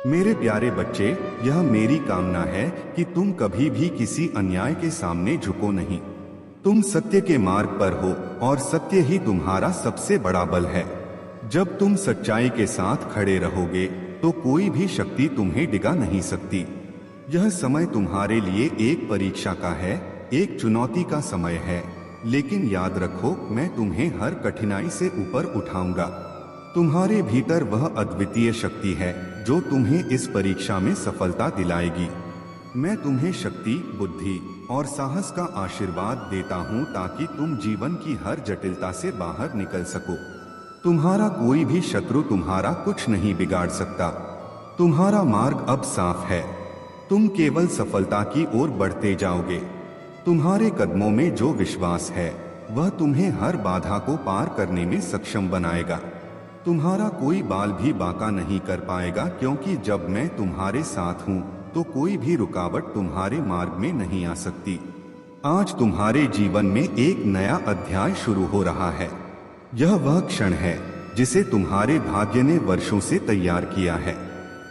मेरे प्यारे बच्चे, यह मेरी कामना है कि तुम कभी भी किसी अन्याय के सामने झुको नहीं। तुम सत्य के मार्ग पर हो और सत्य ही तुम्हारा सबसे बड़ा बल है। जब तुम सच्चाई के साथ खड़े रहोगे तो कोई भी शक्ति तुम्हें डिगा नहीं सकती। यह समय तुम्हारे लिए एक परीक्षा का है, एक चुनौती का समय है, लेकिन याद रखो, मैं तुम्हें हर कठिनाई से ऊपर उठाऊंगा। तुम्हारे भीतर वह अद्वितीय शक्ति है जो तुम्हें इस परीक्षा में सफलता दिलाएगी। मैं तुम्हें शक्ति, बुद्धि और साहस का आशीर्वाद देता हूं ताकि तुम जीवन की हर जटिलता से बाहर निकल सको। तुम्हारा कोई भी शत्रु तुम्हारा कुछ नहीं बिगाड़ सकता। तुम्हारा मार्ग अब साफ है। तुम केवल सफलता की ओर बढ़ते जाओगे। तुम्हारे कदमों में जो विश्वास है वह तुम्हें हर बाधा को पार करने में सक्षम बनाएगा। तुम्हारा कोई बाल भी बांका नहीं कर पाएगा, क्योंकि जब मैं तुम्हारे साथ हूं तो कोई भी रुकावट तुम्हारे मार्ग में नहीं आ सकती। आज तुम्हारे जीवन में एक नया अध्याय शुरू हो रहा है। यह वह क्षण है जिसे तुम्हारे भाग्य ने वर्षों से तैयार किया है।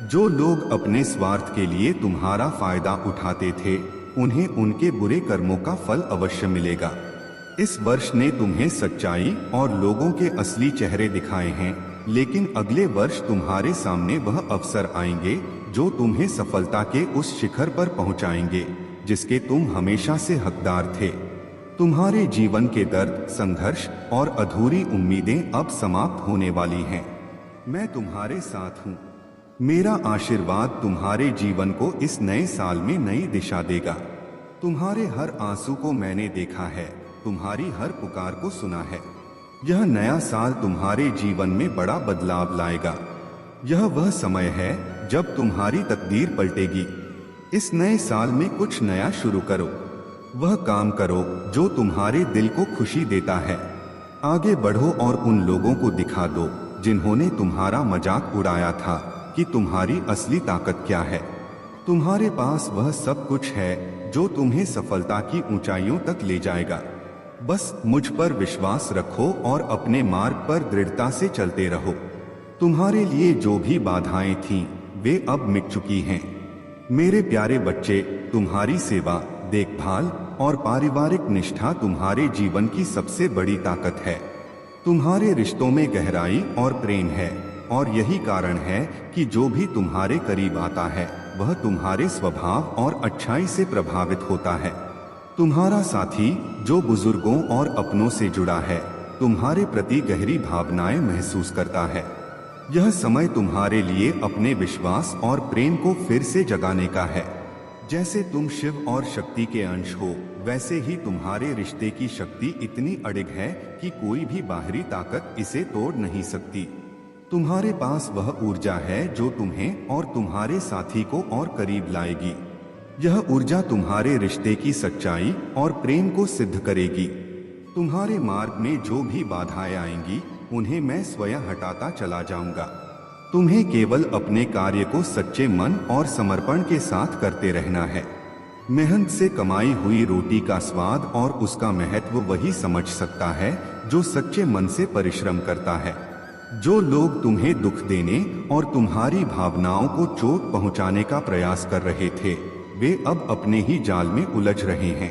जो लोग अपने स्वार्थ के लिए तुम्हारा फायदा उठाते थे, उन्हें उनके बुरे कर्मों का फल अवश्य मिलेगा। इस वर्ष ने तुम्हें सच्चाई और लोगों के असली चेहरे दिखाए हैं, लेकिन अगले वर्ष तुम्हारे सामने वह अवसर आएंगे जो तुम्हें सफलता के उस शिखर पर पहुंचाएंगे जिसके तुम हमेशा से हकदार थे। तुम्हारे जीवन के दर्द, संघर्ष और अधूरी उम्मीदें अब समाप्त होने वाली हैं। मैं तुम्हारे साथ हूँ। मेरा आशीर्वाद तुम्हारे जीवन को इस नए साल में नई दिशा देगा। तुम्हारे हर आंसू को मैंने देखा है, तुम्हारी हर पुकार को सुना है। यह नया साल तुम्हारे जीवन में बड़ा बदलाव लाएगा। यह वह समय है जब तुम्हारी तकदीर पलटेगी। इस नए साल में कुछ नया शुरू करो। वह काम करो जो तुम्हारे दिल को खुशी देता है। आगे बढ़ो और उन लोगों को दिखा दो जिन्होंने तुम्हारा मजाक उड़ाया था कि तुम्हारी असली ताकत क्या है। तुम्हारे पास वह सब कुछ है जो तुम्हें सफलता की ऊंचाइयों तक ले जाएगा। बस मुझ पर विश्वास रखो और अपने मार्ग पर दृढ़ता से चलते रहो। तुम्हारे लिए जो भी बाधाएं थीं, वे अब मिट चुकी हैं। मेरे प्यारे बच्चे, तुम्हारी सेवा, देखभाल और पारिवारिक निष्ठा तुम्हारे जीवन की सबसे बड़ी ताकत है। तुम्हारे रिश्तों में गहराई और प्रेम है, और यही कारण है कि जो भी तुम्हारे करीब आता है वह तुम्हारे स्वभाव और अच्छाई से प्रभावित होता है। तुम्हारा साथी जो बुजुर्गों और अपनों से जुड़ा है, तुम्हारे प्रति गहरी भावनाएं महसूस करता है। यह समय तुम्हारे लिए अपने विश्वास और प्रेम को फिर से जगाने का है। जैसे तुम शिव और शक्ति के अंश हो, वैसे ही तुम्हारे रिश्ते की शक्ति इतनी अडिग है कि कोई भी बाहरी ताकत इसे तोड़ नहीं सकती। तुम्हारे पास वह ऊर्जा है जो तुम्हें और तुम्हारे साथी को और करीब लाएगी। यह ऊर्जा तुम्हारे रिश्ते की सच्चाई और प्रेम को सिद्ध करेगी। तुम्हारे मार्ग में जो भी बाधाएं आएंगी, उन्हें मैं स्वयं हटाता चला जाऊंगा। तुम्हें केवल अपने कार्य को सच्चे मन और समर्पण के साथ करते रहना है। मेहनत से कमाई हुई रोटी का स्वाद और उसका महत्व वही समझ सकता है जो सच्चे मन से परिश्रम करता है। जो लोग तुम्हें दुख देने और तुम्हारी भावनाओं को चोट पहुंचाने का प्रयास कर रहे थे, वे अब अपने ही जाल में उलझ रहे हैं।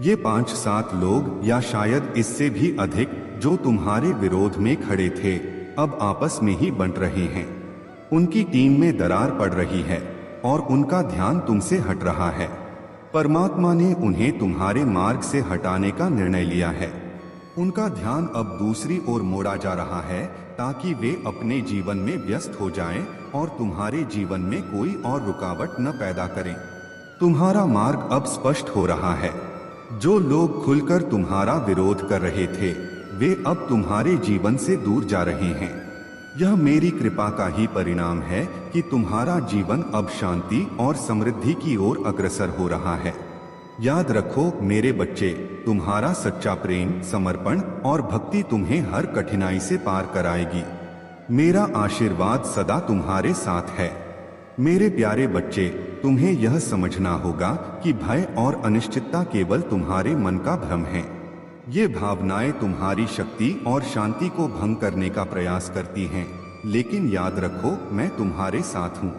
ये 5-7 लोग या शायद इससे भी अधिक जो तुम्हारे विरोध में खड़े थे, अब आपस में ही बंट रहे हैं। उनकी टीम में दरार पड़ रही है और उनका ध्यान तुमसे हट रहा है। परमात्मा ने उन्हें तुम्हारे मार्ग से हटाने का निर्णय लिया है। उनका ध्यान अब दूसरी ओर मोड़ा जा रहा है ताकि वे अपने जीवन में व्यस्त हो जाएं और तुम्हारे जीवन में कोई और रुकावट न पैदा करें। तुम्हारा मार्ग अब स्पष्ट हो रहा है। जो लोग खुलकर तुम्हारा विरोध कर रहे थे, वे अब तुम्हारे जीवन से दूर जा रहे हैं। यह मेरी कृपा का ही परिणाम है कि तुम्हारा जीवन अब शांति और समृद्धि की ओर अग्रसर हो रहा है। याद रखो मेरे बच्चे, तुम्हारा सच्चा प्रेम, समर्पण और भक्ति तुम्हें हर कठिनाई से पार कराएगी। मेरा आशीर्वाद सदा तुम्हारे साथ है। मेरे प्यारे बच्चे, तुम्हें यह समझना होगा कि भय और अनिश्चितता केवल तुम्हारे मन का भ्रम है। ये भावनाएं तुम्हारी शक्ति और शांति को भंग करने का प्रयास करती हैं, लेकिन याद रखो मैं तुम्हारे साथ हूँ।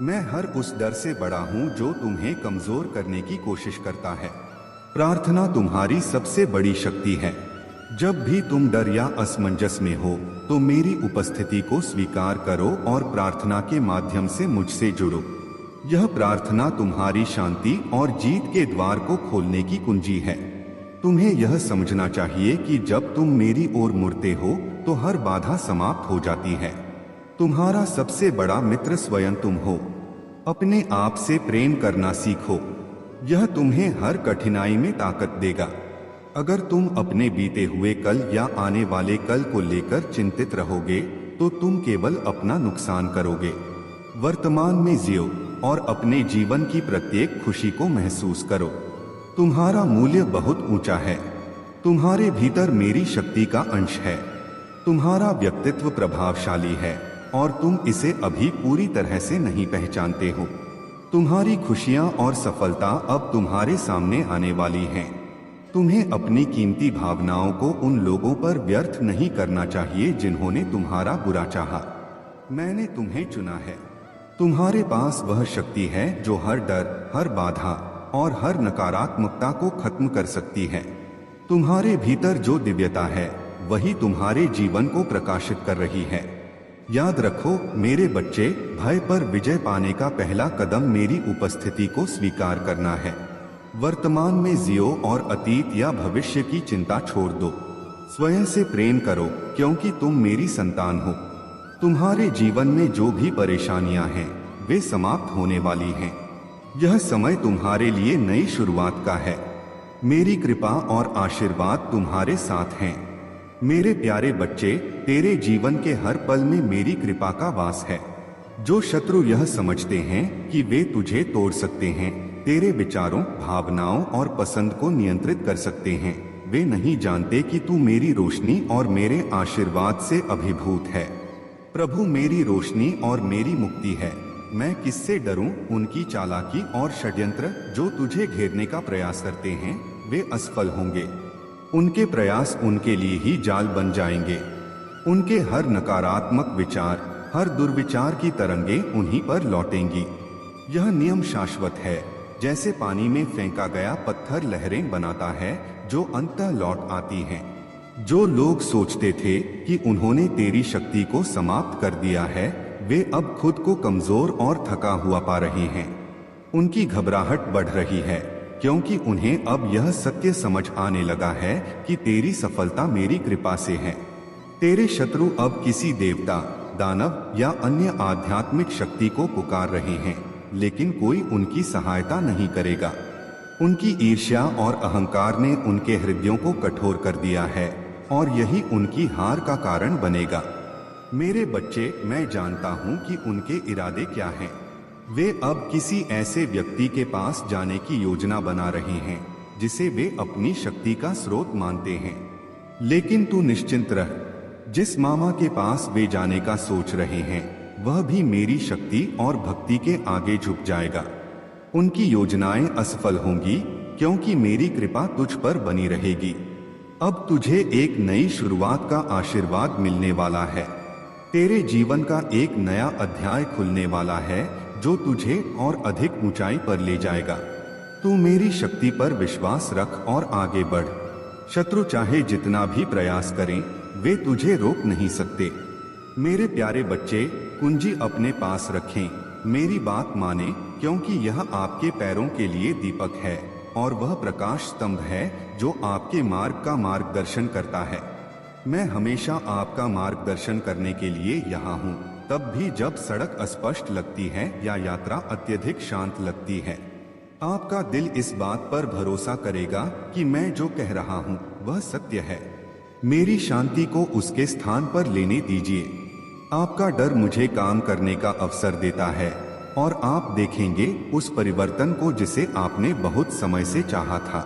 मैं हर उस डर से बड़ा हूँ जो तुम्हें कमजोर करने की कोशिश करता है। प्रार्थना तुम्हारी सबसे बड़ी शक्ति है। जब भी तुम डर या असमंजस में हो तो मेरी उपस्थिति को स्वीकार करो और प्रार्थना के माध्यम से मुझसे जुड़ो। यह प्रार्थना तुम्हारी शांति और जीत के द्वार को खोलने की कुंजी है। तुम्हें यह समझना चाहिए कि जब तुम मेरी ओर मुड़ते हो तो हर बाधा समाप्त हो जाती है। तुम्हारा सबसे बड़ा मित्र स्वयं तुम हो। अपने आप से प्रेम करना सीखो। यह तुम्हें हर कठिनाई में ताकत देगा। अगर तुम अपने बीते हुए कल या आने वाले कल को लेकर चिंतित रहोगे तो तुम केवल अपना नुकसान करोगे। वर्तमान में जियो और अपने जीवन की प्रत्येक खुशी को महसूस करो। तुम्हारा मूल्य बहुत ऊंचा है। तुम्हारे भीतर मेरी शक्ति का अंश है। तुम्हारा व्यक्तित्व प्रभावशाली है और तुम इसे अभी पूरी तरह से नहीं पहचानते हो। तुम्हारी खुशियां और सफलता अब तुम्हारे सामने आने वाली हैं। तुम्हें अपनी कीमती भावनाओं को उन लोगों पर व्यर्थ नहीं करना चाहिए जिन्होंने तुम्हारा बुरा चाहा। मैंने तुम्हें चुना है। तुम्हारे पास वह शक्ति है जो हर डर, हर बाधा और हर नकारात्मकता को खत्म कर सकती है। तुम्हारे भीतर जो दिव्यता है वही तुम्हारे जीवन को प्रकाशित कर रही है। याद रखो मेरे बच्चे, भय पर विजय पाने का पहला कदम मेरी उपस्थिति को स्वीकार करना है। वर्तमान में जियो और अतीत या भविष्य की चिंता छोड़ दो। स्वयं से प्रेम करो क्योंकि तुम मेरी संतान हो। तुम्हारे जीवन में जो भी परेशानियां हैं वे समाप्त होने वाली हैं। यह समय तुम्हारे लिए नई शुरुआत का है। मेरी कृपा और आशीर्वाद तुम्हारे साथ हैं। मेरे प्यारे बच्चे, तेरे जीवन के हर पल में मेरी कृपा का वास है। जो शत्रु यह समझते हैं कि वे तुझे तोड़ सकते हैं, तेरे विचारों, भावनाओं और पसंद को नियंत्रित कर सकते हैं, वे नहीं जानते कि तू मेरी रोशनी और मेरे आशीर्वाद से अभिभूत है। प्रभु मेरी रोशनी और मेरी मुक्ति है। मैं किससे डरूं? उनकी चालाकी और षड्यंत्र जो तुझे घेरने का प्रयास करते हैं वे असफल होंगे। उनके प्रयास उनके लिए ही जाल बन जाएंगे। उनके हर नकारात्मक विचार, हर दुर्विचार की तरंगे उन्हीं पर लौटेंगी। यह नियम शाश्वत है। जैसे पानी में फेंका गया पत्थर लहरें बनाता है जो अंततः लौट आती हैं। जो लोग सोचते थे कि उन्होंने तेरी शक्ति को समाप्त कर दिया है, वे अब खुद को कमजोर और थका हुआ पा रहे हैं। उनकी घबराहट बढ़ रही है क्योंकि उन्हें अब यह सत्य समझ आने लगा है कि तेरी सफलता मेरी कृपा से है। तेरे शत्रु अब किसी देवता, दानव या अन्य आध्यात्मिक शक्ति को पुकार रहे हैं, लेकिन कोई उनकी सहायता नहीं करेगा। उनकी ईर्ष्या और अहंकार ने उनके हृदयों को कठोर कर दिया है और यही उनकी हार का कारण बनेगा। मेरे बच्चे, मैं जानता हूँ कि उनके इरादे क्या हैं। वे अब किसी ऐसे व्यक्ति के पास जाने की योजना बना रहे हैं जिसे वे अपनी शक्ति का स्रोत मानते हैं। लेकिन तू निश्चिंत रह, जिस मामा के पास वे जाने का सोच रहे हैं वह भी मेरी शक्ति और भक्ति के आगे झुक जाएगा। उनकी योजनाएं असफल होंगी क्योंकि मेरी कृपा तुझ पर बनी रहेगी। अब तुझे एक नई शुरुआत का आशीर्वाद मिलने वाला है। तेरे जीवन का एक नया अध्याय खुलने वाला है जो तुझे और अधिक ऊंचाई पर ले जाएगा। तू मेरी शक्ति पर विश्वास रख और आगे बढ़। शत्रु चाहे जितना भी प्रयास करें, वे तुझे रोक नहीं सकते। मेरे प्यारे बच्चे, कुंजी अपने पास रखें, मेरी बात माने, क्योंकि यह आपके पैरों के लिए दीपक है और वह प्रकाश स्तंभ है जो आपके मार्ग का मार्गदर्शन करता है। मैं हमेशा आपका मार्गदर्शन करने के लिए यहाँ हूँ, तब भी जब सड़क अस्पष्ट लगती है या यात्रा अत्यधिक शांत लगती है। आपका दिल इस बात पर भरोसा करेगा कि मैं जो कह रहा हूँ वह सत्य है। मेरी शांति को उसके स्थान पर लेने दीजिए। आपका डर मुझे काम करने का अवसर देता है और आप देखेंगे उस परिवर्तन को जिसे आपने बहुत समय से चाहा था।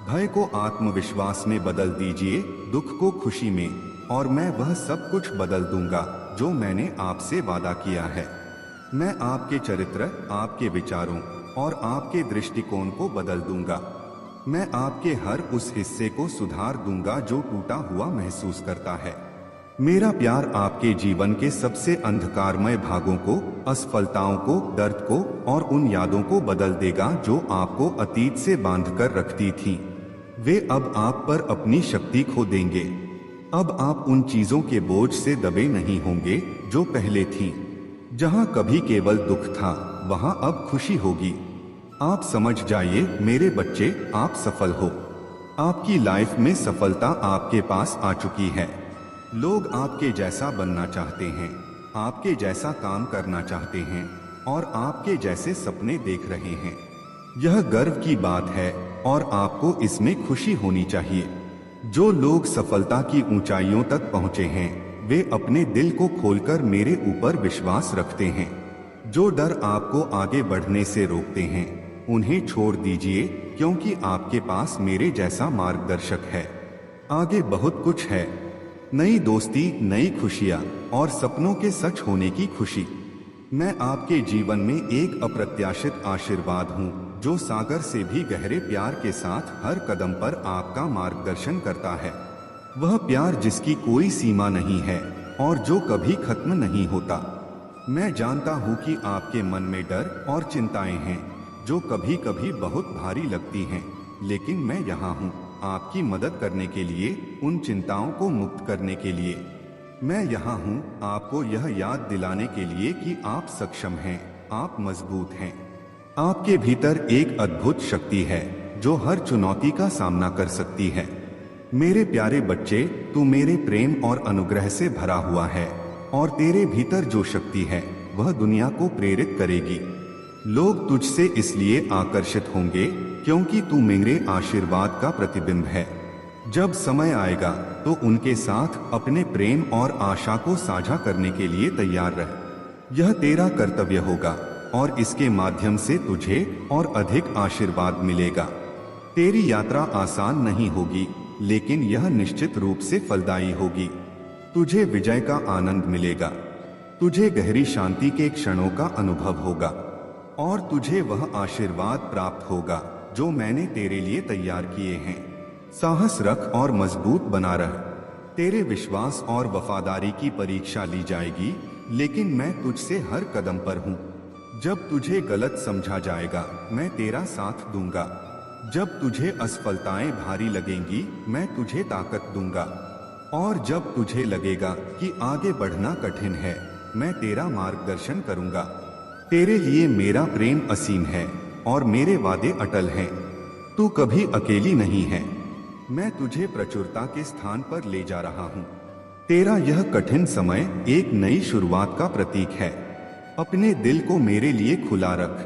भय को आत्मविश्वास में बदल दीजिए, दुख को खुशी में, और मैं वह सब कुछ बदल दूंगा जो मैंने आपसे वादा किया है। मैं आपके चरित्र, आपके विचारों और आपके दृष्टिकोण को बदल दूंगा। मैं आपके हर उस हिस्से को सुधार दूंगा जो टूटा हुआ महसूस करता है। मेरा प्यार आपके जीवन के सबसे अंधकारमय भागों को, असफलताओं को, दर्द को और उन यादों को बदल देगा जो आपको अतीत से बांधकर रखती थीं। वे अब आप पर अपनी शक्ति खो देंगे। अब आप उन चीजों के बोझ से दबे नहीं होंगे जो पहले थीं। जहां कभी केवल दुख था, वहां अब खुशी होगी। आप समझ जाइए मेरे बच्चे, आप सफल हो। आपकी लाइफ में सफलता आपके पास आ चुकी है। लोग आपके जैसा बनना चाहते हैं, आपके जैसा काम करना चाहते हैं और आपके जैसे सपने देख रहे हैं। यह गर्व की बात है और आपको इसमें खुशी होनी चाहिए। जो लोग सफलता की ऊंचाइयों तक पहुंचे हैं, वे अपने दिल को खोलकर मेरे ऊपर विश्वास रखते हैं। जो डर आपको आगे बढ़ने से रोकते हैं, उन्हें छोड़ दीजिए, क्योंकि आपके पास मेरे जैसा मार्गदर्शक है। आगे बहुत कुछ है। नई दोस्ती, नई खुशियां और सपनों के सच होने की खुशी। मैं आपके जीवन में एक अप्रत्याशित आशीर्वाद हूं, जो सागर से भी गहरे प्यार के साथ हर कदम पर आपका मार्गदर्शन करता है। वह प्यार जिसकी कोई सीमा नहीं है और जो कभी खत्म नहीं होता। मैं जानता हूं कि आपके मन में डर और चिंताएं हैं, जो कभी कभी बहुत भारी लगती हैं, लेकिन मैं यहाँ हूँ आपकी मदद करने के लिए, उन चिंताओं को मुक्त करने के लिए। मैं यहाँ हूँ आपको यह याद दिलाने के लिए कि आप सक्षम हैं, आप मजबूत हैं। आपके भीतर एक अद्भुत शक्ति है जो हर चुनौती का सामना कर सकती है। मेरे प्यारे बच्चे, तू मेरे प्रेम और अनुग्रह से भरा हुआ है और तेरे भीतर जो शक्ति है वह दुनिया को प्रेरित करेगी। लोग तुझसे इसलिए आकर्षित होंगे क्योंकि तू मेरे आशीर्वाद का प्रतिबिंब है। जब समय आएगा तो उनके साथ अपने प्रेम और आशा को साझा करने के लिए तैयार रह। यह तेरा कर्तव्य होगा और इसके माध्यम से तुझे और अधिक आशीर्वाद मिलेगा। तेरी यात्रा आसान नहीं होगी, लेकिन यह निश्चित रूप से फलदायी होगी। तुझे विजय का आनंद मिलेगा, तुझे गहरी शांति के क्षणों का अनुभव होगा और तुझे वह आशीर्वाद प्राप्त होगा जो मैंने तेरे लिए तैयार किए हैं। साहस रख और मजबूत बना रह। तेरे विश्वास और वफादारी की परीक्षा ली जाएगी, लेकिन मैं तुझसे हर कदम पर हूँ। जब तुझे गलत समझा जाएगा, मैं तेरा साथ दूंगा। जब तुझे असफलताएं भारी लगेंगी, मैं तुझे ताकत दूंगा। और जब तुझे लगेगा कि आगे बढ़ना कठिन है, मैं तेरा मार्गदर्शन करूंगा। तेरे लिए मेरा प्रेम असीम है और मेरे वादे अटल हैं। तू कभी अकेली नहीं है। मैं तुझे प्रचुरता के स्थान पर ले जा रहा हूँ। तेरा यह कठिन समय एक नई शुरुआत का प्रतीक है। अपने दिल को मेरे लिए खुला रख।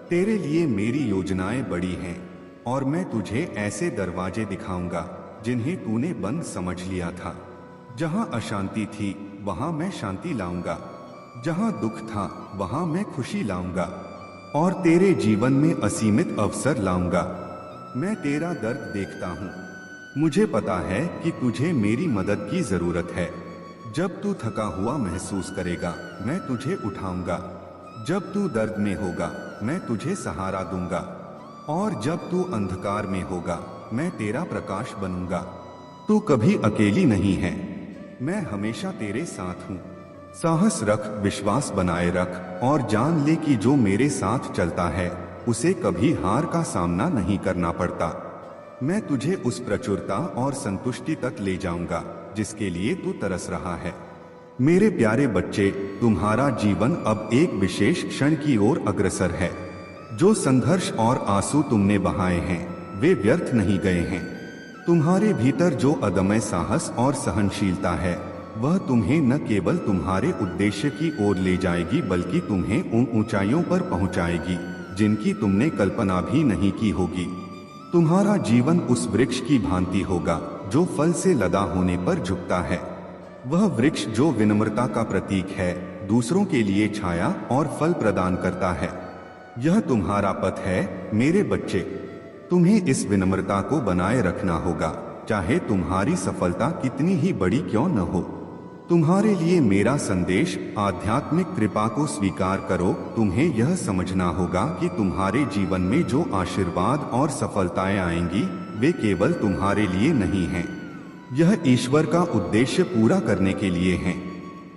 तेरे लिए मेरी योजनाएं बड़ी हैं और मैं तुझे ऐसे दरवाजे दिखाऊंगा जिन्हें तूने बंद समझ लिया था। जहाँ अशांति थी, वहाँ मैं शांति लाऊंगा। जहाँ दुख था, वहाँ मैं खुशी लाऊंगा और तेरे जीवन में असीमित अवसर लाऊंगा। मैं तेरा दर्द देखता हूँ। मुझे पता है कि तुझे मेरी मदद की जरूरत है। जब तू थका हुआ महसूस करेगा, मैं तुझे उठाऊंगा। जब तू दर्द में होगा, मैं तुझे सहारा दूंगा और जब तू अंधकार में होगा, मैं तेरा प्रकाश बनूंगा। तू कभी अकेली नहीं है। मैं हमेशा तेरे साथ हूँ। साहस रख, विश्वास बनाए रख और जान ले कि जो मेरे साथ चलता है उसे कभी हार का सामना नहीं करना पड़ता। मैं तुझे उस प्रचुरता और संतुष्टि तक ले जाऊंगा जिसके लिए तू तरस रहा है। मेरे प्यारे बच्चे, तुम्हारा जीवन अब एक विशेष क्षण की ओर अग्रसर है। जो संघर्ष और आंसू तुमने बहाए हैं, वे व्यर्थ नहीं गए हैं। तुम्हारे भीतर जो अदम्य साहस और सहनशीलता है, वह तुम्हें न केवल तुम्हारे उद्देश्य की ओर ले जाएगी, बल्कि तुम्हें उन ऊंचाइयों पर पहुंचाएगी जिनकी तुमने कल्पना भी नहीं की होगी। तुम्हारा जीवन उस वृक्ष की भांति होगा जो फल से लदा होने पर झुकता है। वह वृक्ष जो विनम्रता का प्रतीक है, दूसरों के लिए छाया और फल प्रदान करता है। यह तुम्हारा पथ है मेरे बच्चे। तुम्हें इस विनम्रता को बनाए रखना होगा, चाहे तुम्हारी सफलता कितनी ही बड़ी क्यों न हो। तुम्हारे लिए मेरा संदेश, आध्यात्मिक कृपा को स्वीकार करो। तुम्हें यह समझना होगा कि तुम्हारे जीवन में जो आशीर्वाद और सफलताएं आएंगी, वे केवल तुम्हारे लिए नहीं हैं। यह ईश्वर का उद्देश्य पूरा करने के लिए है।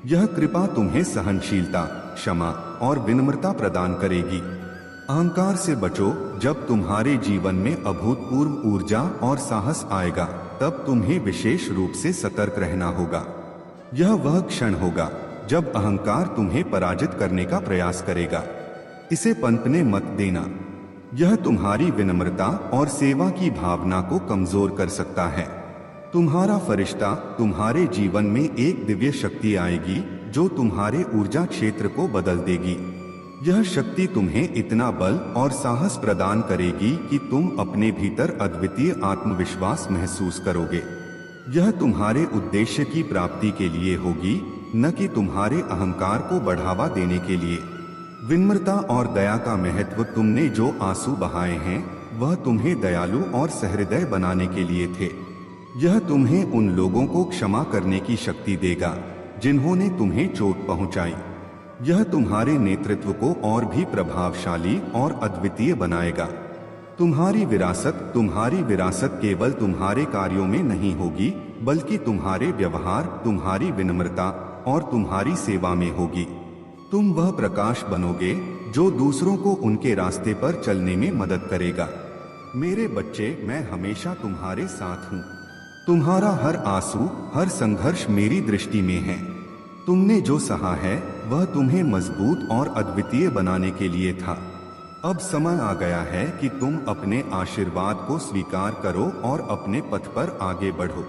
यह कृपा तुम्हें सहनशीलता, क्षमा और विनम्रता प्रदान करेगी। अहंकार से बचो। जब तुम्हारे जीवन में अभूतपूर्व ऊर्जा और साहस आएगा, तब तुम्हें विशेष रूप से सतर्क रहना होगा। यह वह क्षण होगा जब अहंकार तुम्हें पराजित करने का प्रयास करेगा। इसे पनपने मत देना। यह तुम्हारी विनम्रता और सेवा की भावना को कमजोर कर सकता है। तुम्हारा फरिश्ता, तुम्हारे जीवन में एक दिव्य शक्ति आएगी जो तुम्हारे ऊर्जा क्षेत्र को बदल देगी। यह शक्ति तुम्हें इतना बल और साहस प्रदान करेगी कि तुम अपने भीतर अद्वितीय आत्मविश्वास महसूस करोगे। यह तुम्हारे उद्देश्य की प्राप्ति के लिए होगी, न कि तुम्हारे अहंकार को बढ़ावा देने के लिए। विनम्रता और दया का महत्व। तुमने जो आंसू बहाए हैं, वह तुम्हें दयालु और सहृदय बनाने के लिए थे। यह तुम्हें उन लोगों को क्षमा करने की शक्ति देगा जिन्होंने तुम्हें चोट पहुंचाई। यह तुम्हारे नेतृत्व को और भी प्रभावशाली और अद्वितीय बनाएगा। तुम्हारी विरासत केवल तुम्हारे कार्यों में नहीं होगी, बल्कि तुम्हारे व्यवहार, तुम्हारी विनम्रता और तुम्हारी सेवा में होगी। तुम वह प्रकाश बनोगे जो दूसरों को उनके रास्ते पर चलने में मदद करेगा। मेरे बच्चे, मैं हमेशा तुम्हारे साथ हूँ। तुम्हारा हर आंसू, हर संघर्ष मेरी दृष्टि में है। तुमने जो सहा है, वह तुम्हें मजबूत और अद्वितीय बनाने के लिए था। अब समय आ गया है कि तुम अपने आशीर्वाद को स्वीकार करो और अपने पथ पर आगे बढ़ो।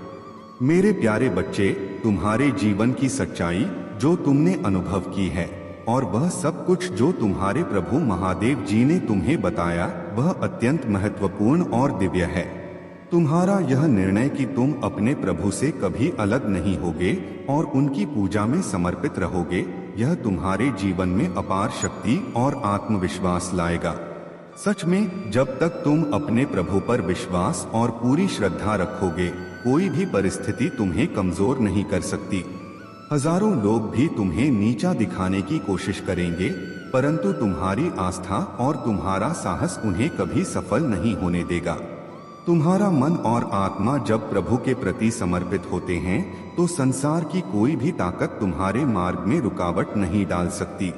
मेरे प्यारे बच्चे, तुम्हारे जीवन की सच्चाई जो तुमने अनुभव की है और वह सब कुछ जो तुम्हारे प्रभु महादेव जी ने तुम्हें बताया, वह अत्यंत महत्वपूर्ण और दिव्य है। तुम्हारा यह निर्णय कि तुम अपने प्रभु से कभी अलग नहीं होगे और उनकी पूजा में समर्पित रहोगे, यह तुम्हारे जीवन में अपार शक्ति और आत्मविश्वास लाएगा। सच में, जब तक तुम अपने प्रभु पर विश्वास और पूरी श्रद्धा रखोगे, कोई भी परिस्थिति तुम्हें कमजोर नहीं कर सकती। हजारों लोग भी तुम्हें नीचा दिखाने की कोशिश करेंगे, परंतु तुम्हारी आस्था और तुम्हारा साहस उन्हें कभी सफल नहीं होने देगा। तुम्हारा मन और आत्मा जब प्रभु के प्रति समर्पित होते हैं, तो संसार की कोई भी ताकत तुम्हारे मार्ग में रुकावट नहीं डाल सकती।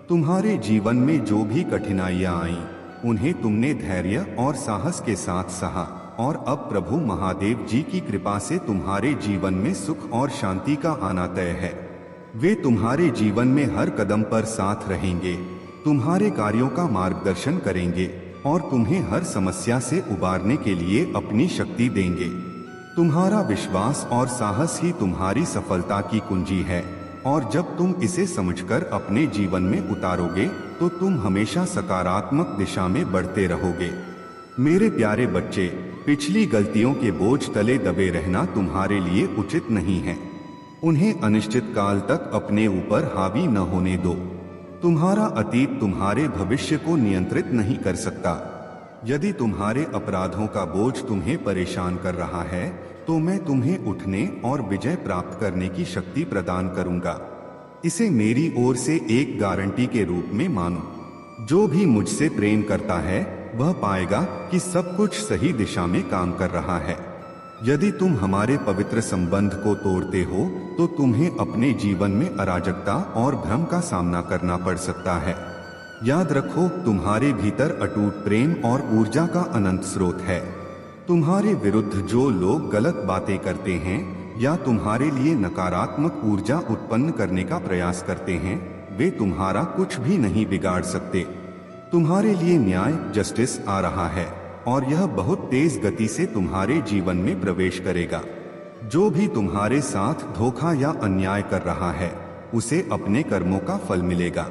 तुम्हारे जीवन में जो भी कठिनाइयां आईं, उन्हें तुमने धैर्य और साहस के साथ सहा और अब प्रभु महादेव जी की कृपा से तुम्हारे जीवन में सुख और शांति का आना तय है। वे तुम्हारे जीवन में हर कदम पर साथ रहेंगे, तुम्हारे कार्यों का मार्गदर्शन करेंगे और तुम्हें हर समस्या से उबारने के लिए अपनी शक्ति देंगे। तुम्हारा विश्वास और साहस ही तुम्हारी सफलता की कुंजी है और जब तुम इसे समझकर अपने जीवन में उतारोगे, तो तुम हमेशा सकारात्मक दिशा में बढ़ते रहोगे। मेरे प्यारे बच्चे, पिछली गलतियों के बोझ तले दबे रहना तुम्हारे लिए उचित नहीं है। उन्हें अनिश्चित काल तक अपने ऊपर हावी न होने दो। तुम्हारा अतीत तुम्हारे भविष्य को नियंत्रित नहीं कर सकता। यदि तुम्हारे अपराधों का बोझ तुम्हें परेशान कर रहा है, तो मैं तुम्हें उठने और विजय प्राप्त करने की शक्ति प्रदान करूंगा। इसे मेरी ओर से एक गारंटी के रूप में मानो। जो भी मुझसे प्रेम करता है, वह पाएगा कि सब कुछ सही दिशा में काम कर रहा है। यदि तुम हमारे पवित्र संबंध को तोड़ते हो, तो तुम्हें अपने जीवन में अराजकता और भ्रम का सामना करना पड़ सकता है। याद रखो, तुम्हारे भीतर अटूट प्रेम और ऊर्जा का अनंत स्रोत है। तुम्हारे विरुद्ध जो लोग गलत बातें करते हैं या तुम्हारे लिए नकारात्मक ऊर्जा उत्पन्न करने का प्रयास करते हैं, वे तुम्हारा कुछ भी नहीं बिगाड़ सकते। तुम्हारे लिए न्याय, जस्टिस आ रहा है और यह बहुत तेज गति से तुम्हारे जीवन में प्रवेश करेगा। जो भी तुम्हारे साथ धोखा या अन्याय कर रहा है, उसे अपने कर्मों का फल मिलेगा।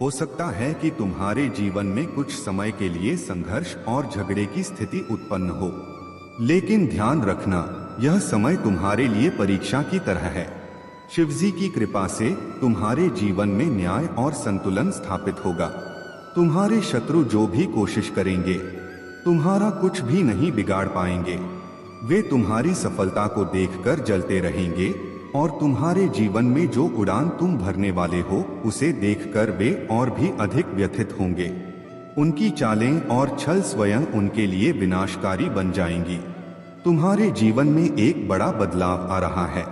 हो सकता है कि तुम्हारे जीवन में कुछ समय के लिए संघर्ष और झगड़े की स्थिति उत्पन्न हो, लेकिन ध्यान रखना, यह समय तुम्हारे लिए परीक्षा की तरह है। शिवजी की कृपा से तुम्हारे जीवन में न्याय और संतुलन स्थापित होगा। तुम्हारे शत्रु जो भी कोशिश करेंगे, तुम्हारा कुछ भी नहीं बिगाड़ पाएंगे। वे तुम्हारी सफलता को देखकर जलते रहेंगे और तुम्हारे जीवन में जो उड़ान तुम भरने वाले हो, उसे देखकर वे और भी अधिक व्यथित होंगे। उनकी चालें और छल स्वयं उनके लिए विनाशकारी बन जाएंगी। तुम्हारे जीवन में एक बड़ा बदलाव आ रहा है।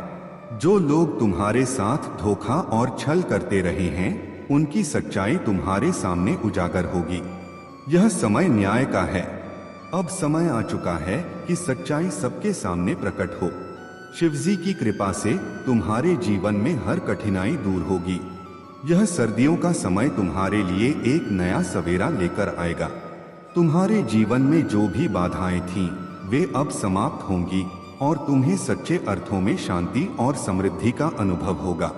जो लोग तुम्हारे साथ धोखा और छल करते रहे हैं, उनकी सच्चाई तुम्हारे सामने उजागर होगी। यह समय न्याय का है। अब समय आ चुका है कि सच्चाई सबके सामने प्रकट हो। शिवजी की कृपा से तुम्हारे जीवन में हर कठिनाई दूर होगी। यह सर्दियों का समय तुम्हारे लिए एक नया सवेरा लेकर आएगा। तुम्हारे जीवन में जो भी बाधाएं थीं, वे अब समाप्त होंगी और तुम्हें सच्चे अर्थों में शांति और समृद्धि का अनुभव होगा।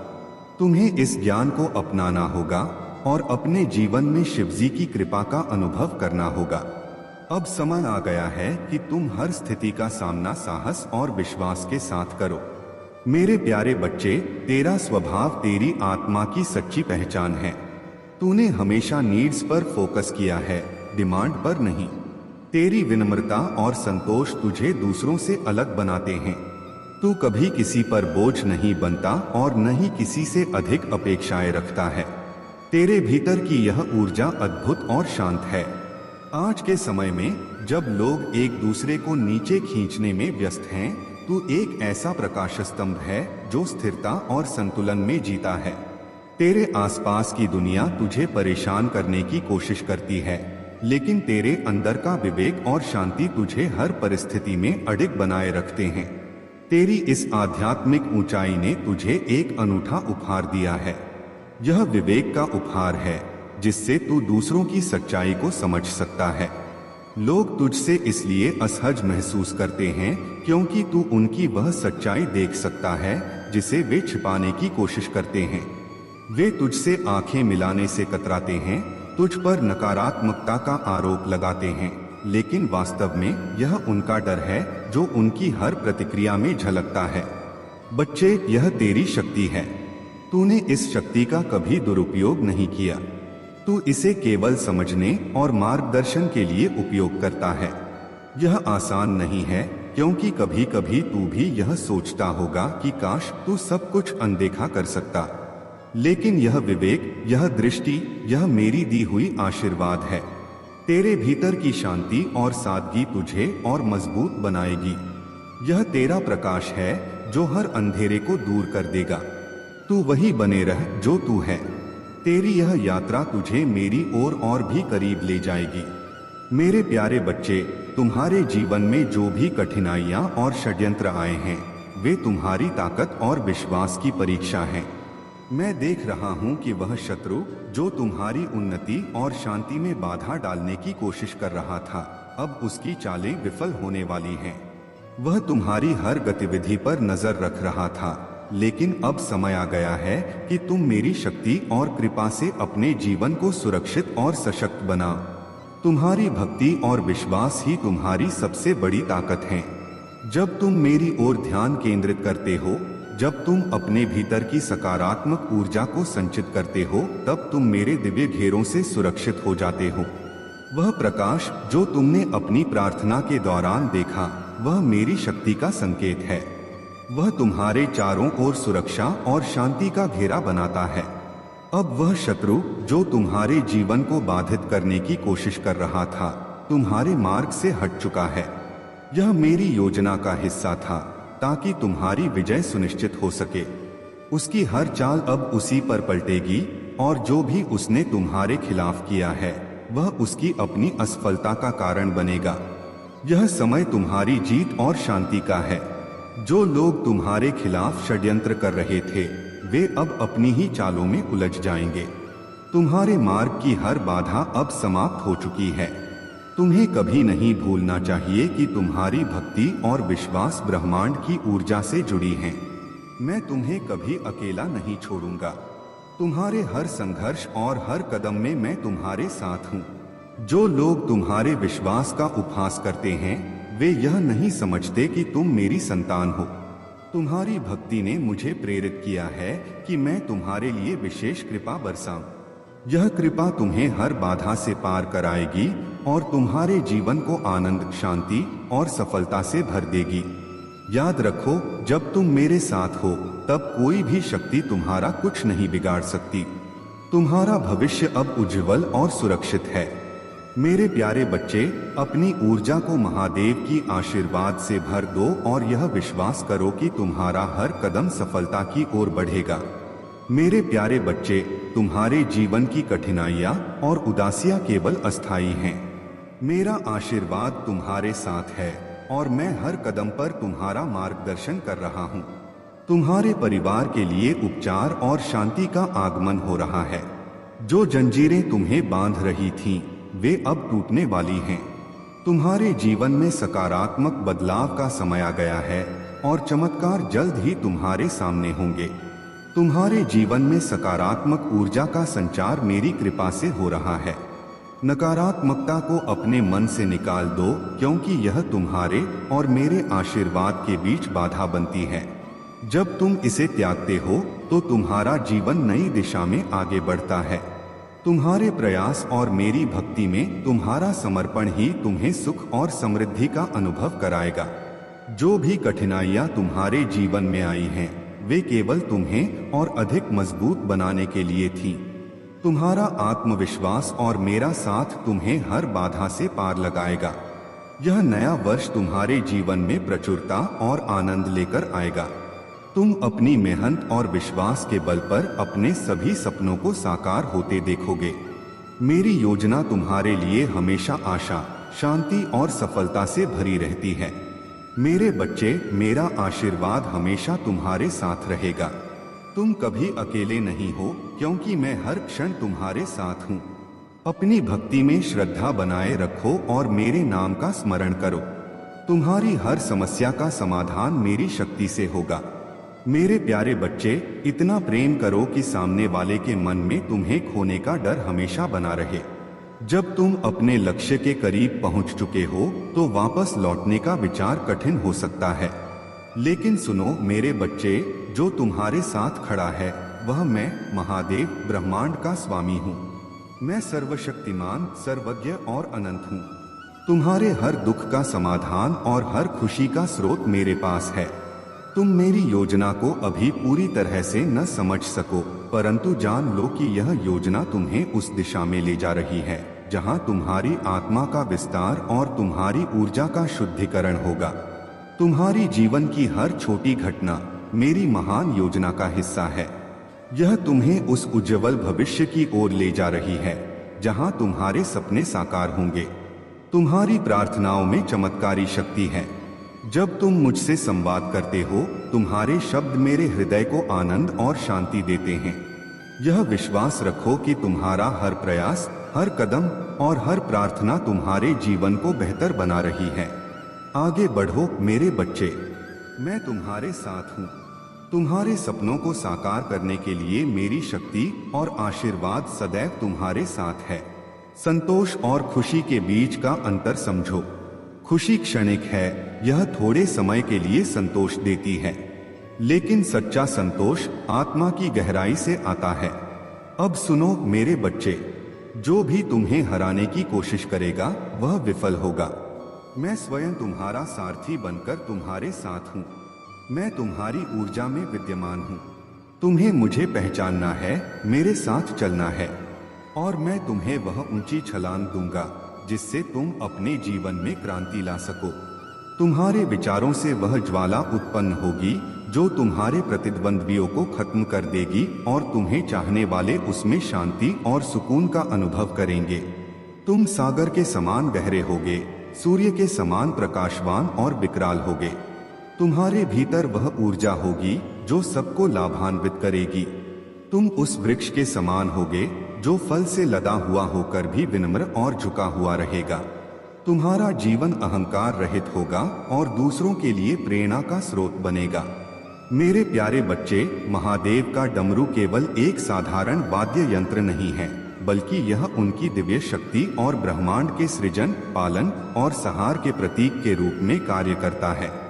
तुम्हें इस ज्ञान को अपनाना होगा और अपने जीवन में शिवजी की कृपा का अनुभव करना होगा। अब समय आ गया है कि तुम हर स्थिति का सामना साहस और विश्वास के साथ करो। मेरे प्यारे बच्चे, तेरा स्वभाव तेरी आत्मा की सच्ची पहचान है। तूने हमेशा नीड्स पर फोकस किया है, डिमांड पर नहीं। तेरी विनम्रता और संतोष तुझे दूसरों से अलग बनाते हैं। तू कभी किसी पर बोझ नहीं बनता और न ही किसी से अधिक अपेक्षाएं रखता है। तेरे भीतर की यह ऊर्जा अद्भुत और शांत है। आज के समय में जब लोग एक दूसरे को नीचे खींचने में व्यस्त हैं, तू एक ऐसा प्रकाश स्तंभ है जो स्थिरता और संतुलन में जीता है। तेरे आसपास की दुनिया तुझे परेशान करने की कोशिश करती है, लेकिन तेरे अंदर का विवेक और शांति तुझे हर परिस्थिति में अडिग बनाए रखते हैं। तेरी इस आध्यात्मिक ऊंचाई ने तुझे एक अनूठा उपहार दिया है। यह विवेक का उपहार है जिससे तू दूसरों की सच्चाई को समझ सकता है। लोग तुझसे इसलिए असहज महसूस करते हैं क्योंकि तू उनकी वह सच्चाई देख सकता है जिसे वे छिपाने की कोशिश करते हैं। वे तुझसे आंखें मिलाने से कतराते हैं, तुझ पर नकारात्मकता का आरोप लगाते हैं, लेकिन वास्तव में यह उनका डर है जो उनकी हर प्रतिक्रिया में झलकता है। बच्चे, यह तेरी शक्ति है। तूने इस शक्ति का कभी दुरुपयोग नहीं किया। तू इसे केवल समझने और मार्गदर्शन के लिए उपयोग करता है। यह आसान नहीं है क्योंकि कभी कभी तू भी यह सोचता होगा कि काश तू सब कुछ अनदेखा कर सकता, लेकिन यह विवेक, यह दृष्टि, यह मेरी दी हुई आशीर्वाद है। तेरे भीतर की शांति और सादगी तुझे और मजबूत बनाएगी। यह तेरा प्रकाश है जो हर अंधेरे को दूर कर देगा। तू वही बने रह जो तू है। तेरी यह यात्रा तुझे मेरी ओर और भी करीब ले जाएगी। मेरे प्यारे बच्चे, तुम्हारे जीवन में जो भी कठिनाइयां और षड्यंत्र आए हैं, वे तुम्हारी ताकत और विश्वास की परीक्षा हैं। मैं देख रहा हूं कि वह शत्रु जो तुम्हारी उन्नति और शांति में बाधा डालने की कोशिश कर रहा था, अब उसकी चालें विफल होने वाली हैं। वह तुम्हारी हर गतिविधि पर नजर रख रहा था, लेकिन अब समय आ गया है कि तुम मेरी शक्ति और कृपा से अपने जीवन को सुरक्षित और सशक्त बनाओ। तुम्हारी भक्ति और विश्वास ही तुम्हारी सबसे बड़ी ताकत है। जब तुम मेरी ओर ध्यान केंद्रित करते हो, जब तुम अपने भीतर की सकारात्मक ऊर्जा को संचित करते हो, तब तुम मेरे दिव्य घेरों से सुरक्षित हो जाते हो। वह प्रकाश जो तुमने अपनी प्रार्थना के दौरान देखा, वह मेरी शक्ति का संकेत है। वह तुम्हारे चारों ओर सुरक्षा और शांति का घेरा बनाता है। अब वह शत्रु जो तुम्हारे जीवन को बाधित करने की कोशिश कर रहा था, तुम्हारे मार्ग से हट चुका है। यह मेरी योजना का हिस्सा था ताकि तुम्हारी विजय सुनिश्चित हो सके। उसकी हर चाल अब उसी पर पलटेगी और जो भी उसने तुम्हारे खिलाफ किया है, वह उसकी अपनी असफलता का कारण बनेगा। यह समय तुम्हारी जीत और शांति का है। जो लोग तुम्हारे खिलाफ षड्यंत्र कर रहे थे, वे अब अपनी ही चालों में उलझ जाएंगे। तुम्हारे मार्ग की हर बाधा अब समाप्त हो चुकी है। तुम्हें कभी नहीं भूलना चाहिए कि तुम्हारी भक्ति और विश्वास ब्रह्मांड की ऊर्जा से जुड़ी हैं। मैं तुम्हें कभी अकेला नहीं छोड़ूंगा। तुम्हारे हर संघर्ष और हर कदम में मैं तुम्हारे साथ हूँ। जो लोग तुम्हारे विश्वास का उपहास करते हैं, वे यह नहीं समझते कि तुम मेरी संतान हो। तुम्हारी भक्ति ने मुझे प्रेरित किया है कि मैं तुम्हारे लिए विशेष कृपा बरसाऊं। यह कृपा तुम्हें हर बाधा से पार कराएगी और तुम्हारे जीवन को आनंद, शांति और सफलता से भर देगी। याद रखो, जब तुम मेरे साथ हो, तब कोई भी शक्ति तुम्हारा कुछ नहीं बिगाड़ सकती। तुम्हारा भविष्य अब उज्जवल और सुरक्षित है। मेरे प्यारे बच्चे, अपनी ऊर्जा को महादेव की आशीर्वाद से भर दो और यह विश्वास करो कि तुम्हारा हर कदम सफलता की ओर बढ़ेगा। मेरे प्यारे बच्चे, तुम्हारे जीवन की कठिनाइयां और उदासियां केवल अस्थायी हैं। मेरा आशीर्वाद तुम्हारे साथ है और मैं हर कदम पर तुम्हारा मार्गदर्शन कर रहा हूँ। तुम्हारे परिवार के लिए उपचार और शांति का आगमन हो रहा है। जो जंजीरें तुम्हें बांध रही थीं, वे अब टूटने वाली हैं। तुम्हारे जीवन में सकारात्मक बदलाव का समय आ गया है और चमत्कार जल्द ही तुम्हारे सामने होंगे। तुम्हारे जीवन में सकारात्मक ऊर्जा का संचार मेरी कृपा से हो रहा है। नकारात्मकता को अपने मन से निकाल दो, क्योंकि यह तुम्हारे और मेरे आशीर्वाद के बीच बाधा बनती है। जब तुम इसे त्यागते हो तो तुम्हारा जीवन नई दिशा में आगे बढ़ता है। तुम्हारे प्रयास और मेरी भक्ति में तुम्हारा समर्पण ही तुम्हें सुख और समृद्धि का अनुभव कराएगा। जो भी कठिनाइयां तुम्हारे जीवन में आई हैं, वे केवल तुम्हें और अधिक मजबूत बनाने के लिए थी। तुम्हारा आत्मविश्वास और मेरा साथ तुम्हें हर बाधा से पार लगाएगा। यह नया वर्ष तुम्हारे जीवन में प्रचुरता और आनंद लेकर आएगा। तुम अपनी मेहनत और विश्वास के बल पर अपने सभी सपनों को साकार होते देखोगे। मेरी योजना तुम्हारे लिए हमेशा आशा, शांति और सफलता से भरी रहती है। मेरे बच्चे, मेरा आशीर्वाद हमेशा तुम्हारे साथ रहेगा। तुम कभी अकेले नहीं हो, क्योंकि मैं हर क्षण तुम्हारे साथ हूँ। अपनी भक्ति में श्रद्धा बनाए रखो और मेरे नाम का स्मरण करो। तुम्हारी हर समस्या का समाधान मेरी शक्ति से होगा। मेरे प्यारे बच्चे, इतना प्रेम करो कि सामने वाले के मन में तुम्हें खोने का डर हमेशा बना रहे। जब तुम अपने लक्ष्य के करीब पहुंच चुके हो तो वापस लौटने का विचार कठिन हो सकता है। लेकिन सुनो मेरे बच्चे, जो तुम्हारे साथ खड़ा है वह मैं महादेव, ब्रह्मांड का स्वामी हूँ। मैं सर्वशक्तिमान, सर्वज्ञ और अनंत हूँ। तुम्हारे हर दुख का समाधान और हर खुशी का स्रोत मेरे पास है। तुम मेरी योजना को अभी पूरी तरह से न समझ सको, परंतु जान लो कि यह योजना तुम्हें उस दिशा में ले जा रही है जहां तुम्हारी आत्मा का विस्तार और तुम्हारी ऊर्जा का शुद्धिकरण होगा। तुम्हारी जीवन की हर छोटी घटना मेरी महान योजना का हिस्सा है। यह तुम्हें उस उज्जवल भविष्य की ओर ले जा रही है जहां तुम्हारे सपने साकार होंगे। तुम्हारी प्रार्थनाओं में चमत्कारी शक्ति है। जब तुम मुझसे संवाद करते हो, तुम्हारे शब्द मेरे हृदय को आनंद और शांति देते हैं। यह विश्वास रखो कि तुम्हारा हर प्रयास, हर कदम और हर प्रार्थना तुम्हारे जीवन को बेहतर बना रही है। आगे बढ़ो मेरे बच्चे, मैं तुम्हारे साथ हूँ। तुम्हारे सपनों को साकार करने के लिए मेरी शक्ति और आशीर्वाद सदैव तुम्हारे साथ है। संतोष और खुशी के बीच का अंतर समझो। खुशी क्षणिक है, यह थोड़े समय के लिए संतोष देती है, लेकिन सच्चा संतोष आत्मा की गहराई से आता है। अब सुनो मेरे बच्चे, जो भी तुम्हें हराने की कोशिश करेगा वह विफल होगा। मैं स्वयं तुम्हारा सारथी बनकर तुम्हारे साथ हूँ। मैं तुम्हारी ऊर्जा में विद्यमान हूँ। तुम्हें मुझे पहचानना है, मेरे साथ चलना है, और मैं तुम्हें वह ऊंची छलांग दूंगा जिससे तुम अपने जीवन में क्रांति ला सको। तुम्हारे विचारों से वह ज्वाला उत्पन्न होगी जो तुम्हारे प्रतिद्वंद्वियों को खत्म कर देगी और तुम्हें चाहने वाले उसमें शांति और सुकून का अनुभव करेंगे। तुम सागर के समान गहरे होगे, सूर्य के समान प्रकाशवान और विकराल होगे। तुम्हारे भीतर वह ऊर्जा होगी जो सबको लाभान्वित करेगी। तुम उस वृक्ष के समान होगे जो फल से लदा हुआ होकर भी विनम्र और झुका हुआ रहेगा। तुम्हारा जीवन अहंकार रहित होगा और दूसरों के लिए प्रेरणा का स्रोत बनेगा। मेरे प्यारे बच्चे, महादेव का डमरू केवल एक साधारण वाद्य यंत्र नहीं है, बल्कि यह उनकी दिव्य शक्ति और ब्रह्मांड के सृजन, पालन और संहार के प्रतीक के रूप में कार्य करता है।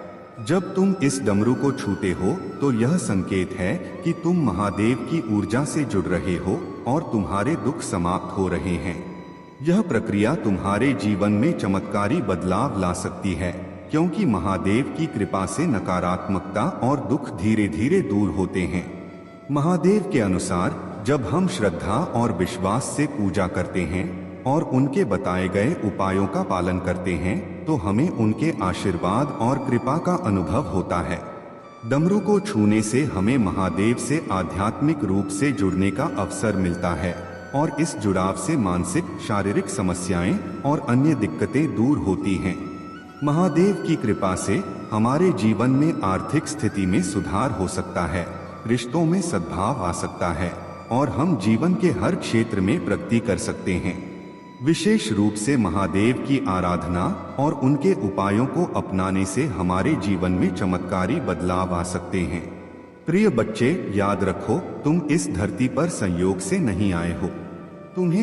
जब तुम इस डमरू को छूते हो तो यह संकेत है कि तुम महादेव की ऊर्जा से जुड़ रहे हो और तुम्हारे दुख समाप्त हो रहे हैं। यह प्रक्रिया तुम्हारे जीवन में चमत्कारी बदलाव ला सकती है, क्योंकि महादेव की कृपा से नकारात्मकता और दुख धीरे धीरे दूर होते हैं। महादेव के अनुसार जब हम श्रद्धा और विश्वास से पूजा करते हैं और उनके बताए गए उपायों का पालन करते हैं तो हमें उनके आशीर्वाद और कृपा का अनुभव होता है। डमरू को छूने से हमें महादेव से आध्यात्मिक रूप से जुड़ने का अवसर मिलता है और इस जुड़ाव से मानसिक शारीरिक समस्याएं और अन्य दिक्कतें दूर होती हैं। महादेव की कृपा से हमारे जीवन में आर्थिक स्थिति में सुधार हो सकता है, रिश्तों में सद्भाव आ सकता है और हम जीवन के हर क्षेत्र में प्रगति कर सकते हैं। विशेष रूप से महादेव की आराधना और उनके उपायों को अपनाने से हमारे जीवन में चमत्कारी बदलाव आ सकते हैं। प्रिय बच्चे, याद रखो, तुम इस धरती पर संयोग से नहीं आए हो। तुम्हें